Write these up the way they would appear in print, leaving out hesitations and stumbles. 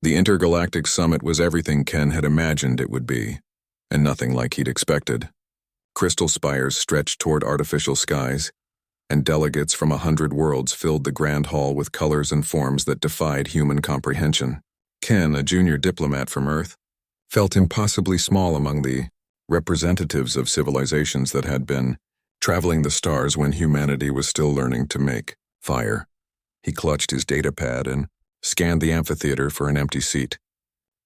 The intergalactic summit was everything Ken had imagined it would be, and nothing like he'd expected. Crystal spires stretched toward artificial skies, and delegates from 100 worlds filled the grand hall with colors and forms that defied human comprehension. Ken, a junior diplomat from Earth, felt impossibly small among the representatives of civilizations that had been traveling the stars when humanity was still learning to make fire. He clutched his datapad and scanned the amphitheater for an empty seat.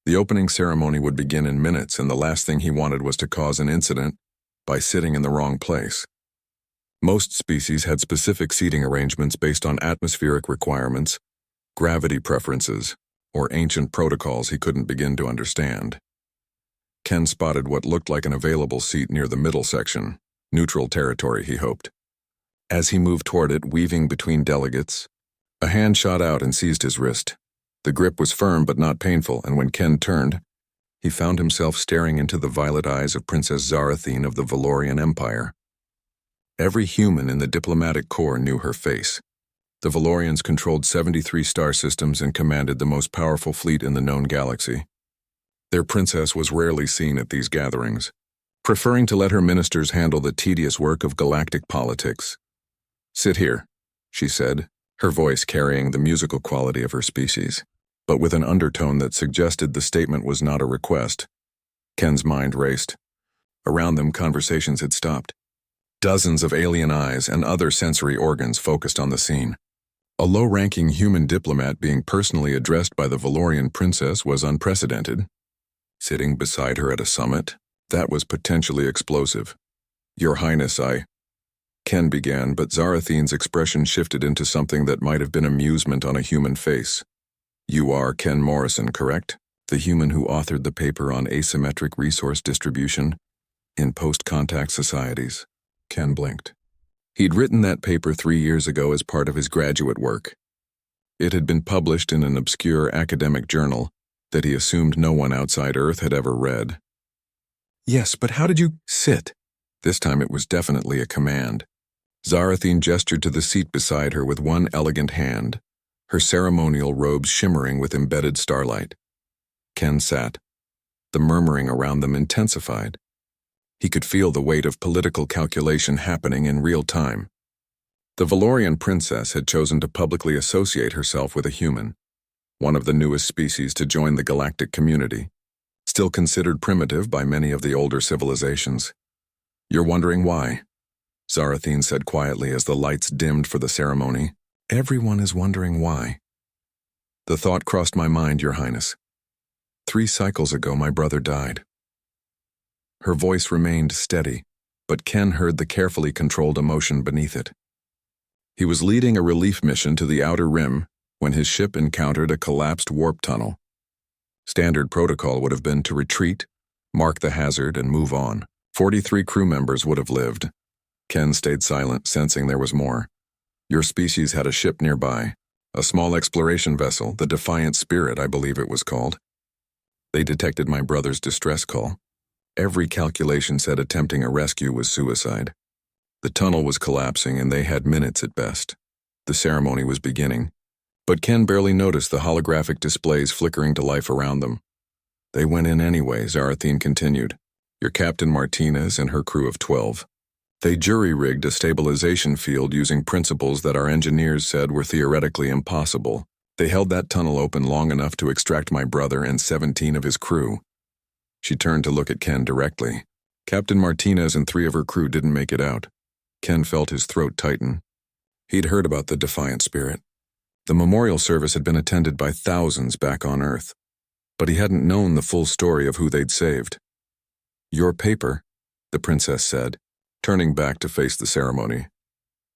The opening ceremony would begin in minutes, and the last thing he wanted was to cause an incident by sitting in the wrong place. Most species had specific seating arrangements based on atmospheric requirements, gravity preferences, or ancient protocols he couldn't begin to understand. Ken spotted what looked like an available seat near the middle section, neutral territory, he hoped. As he moved toward it, weaving between delegates, a hand shot out and seized his wrist. The grip was firm but not painful, and when Ken turned, he found himself staring into the violet eyes of Princess Zarathine of the Valorian Empire. Every human in the diplomatic corps knew her face. The Valorians controlled 73 star systems and commanded the most powerful fleet in the known galaxy. Their princess was rarely seen at these gatherings, preferring to let her ministers handle the tedious work of galactic politics. "Sit here," she said, her voice carrying the musical quality of her species, but with an undertone that suggested the statement was not a request. Ken's mind raced. Around them, conversations had stopped. Dozens of alien eyes and other sensory organs focused on the scene. A low-ranking human diplomat being personally addressed by the Valorian princess was unprecedented. Sitting beside her at a summit, that was potentially explosive. "Your Highness, Ken began, but Zarathine's expression shifted into something that might have been amusement on a human face. "You are Ken Morrison, correct? The human who authored the paper on asymmetric resource distribution in post-contact societies." Ken blinked. He'd written that paper 3 years ago as part of his graduate work. It had been published in an obscure academic journal that he assumed no one outside Earth had ever read. "Yes, but how did you sit?" This time it was definitely a command. Zarathine gestured to the seat beside her with one elegant hand, her ceremonial robes shimmering with embedded starlight. Ken sat. The murmuring around them intensified. He could feel the weight of political calculation happening in real time. The Valorian princess had chosen to publicly associate herself with a human, one of the newest species to join the galactic community, still considered primitive by many of the older civilizations. "You're wondering why?" Zarathine said quietly as the lights dimmed for the ceremony. "Everyone is wondering why." "The thought crossed my mind, Your Highness. 3 cycles ago, my brother died." Her voice remained steady, but Ken heard the carefully controlled emotion beneath it. He was leading a relief mission to the outer rim when his ship encountered a collapsed warp tunnel. Standard protocol would have been to retreat, mark the hazard, and move on. 43 crew members would have lived. Ken stayed silent, sensing there was more. "Your species had a ship nearby, a small exploration vessel, the Defiant Spirit, I believe it was called. They detected my brother's distress call. Every calculation said attempting a rescue was suicide. The tunnel was collapsing and they had minutes at best. The ceremony was beginning, but Ken barely noticed the holographic displays flickering to life around them. They went in anyway," Zarathine continued. "Your Captain Martinez and her crew of 12. They jury-rigged a stabilization field using principles that our engineers said were theoretically impossible. They held that tunnel open long enough to extract my brother and 17 of his crew." She turned to look at Ken directly. Captain Martinez and 3 of her crew didn't make it out. Ken felt his throat tighten. He'd heard about the Defiant Spirit. The memorial service had been attended by thousands back on Earth, but he hadn't known the full story of who they'd saved. "Your paper," the princess said, turning back to face the ceremony,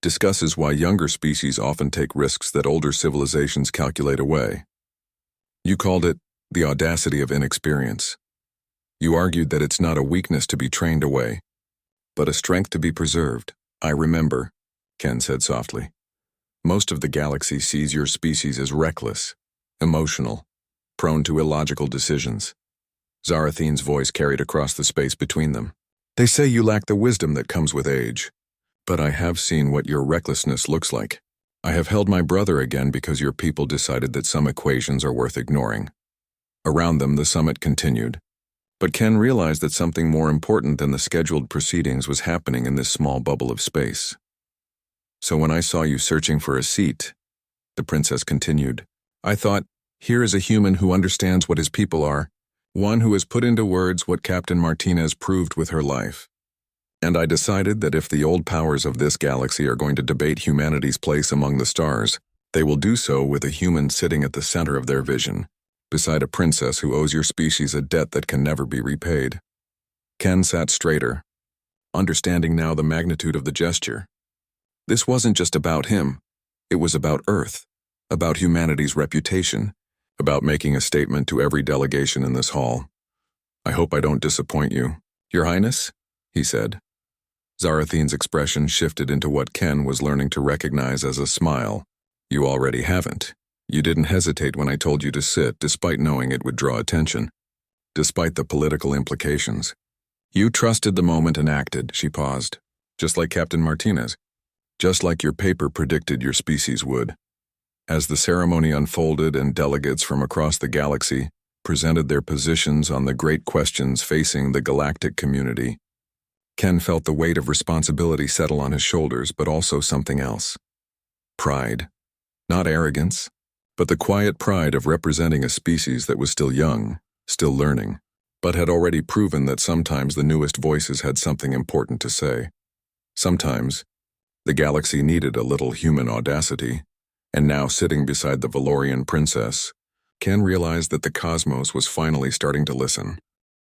"discusses why younger species often take risks that older civilizations calculate away. You called it the audacity of inexperience. You argued that it's not a weakness to be trained away, but a strength to be preserved." "I remember," Ken said softly. "Most of the galaxy sees your species as reckless, emotional, prone to illogical decisions." Zarathine's voice carried across the space between them. "They say you lack the wisdom that comes with age, but I have seen what your recklessness looks like. I have held my brother again because your people decided that some equations are worth ignoring. Around them, the summit continued. But Ken realized that something more important than the scheduled proceedings was happening in this small bubble of space. "So when I saw you searching for a seat," the princess continued, "I thought, here is a human who understands what his people are, one who has put into words what Captain Martinez proved with her life. And I decided that if the old powers of this galaxy are going to debate humanity's place among the stars, they will do so with a human sitting at the center of their vision, beside a princess who owes your species a debt that can never be repaid." Ken sat straighter, understanding now the magnitude of the gesture. This wasn't just about him. It was about Earth, about humanity's reputation, about making a statement to every delegation in this hall. "I hope I don't disappoint you, Your Highness," he said. Zarathine's expression shifted into what Ken was learning to recognize as a smile. "You already haven't. You didn't hesitate when I told you to sit, despite knowing it would draw attention. Despite the political implications. You trusted the moment and acted," she paused. "Just like Captain Martinez. Just like your paper predicted your species would." As the ceremony unfolded and delegates from across the galaxy presented their positions on the great questions facing the galactic community, Ken felt the weight of responsibility settle on his shoulders, but also something else. Pride. Not arrogance, but the quiet pride of representing a species that was still young, still learning, but had already proven that sometimes the newest voices had something important to say. Sometimes, the galaxy needed a little human audacity, and now sitting beside the Valorian princess, Ken realized that the cosmos was finally starting to listen.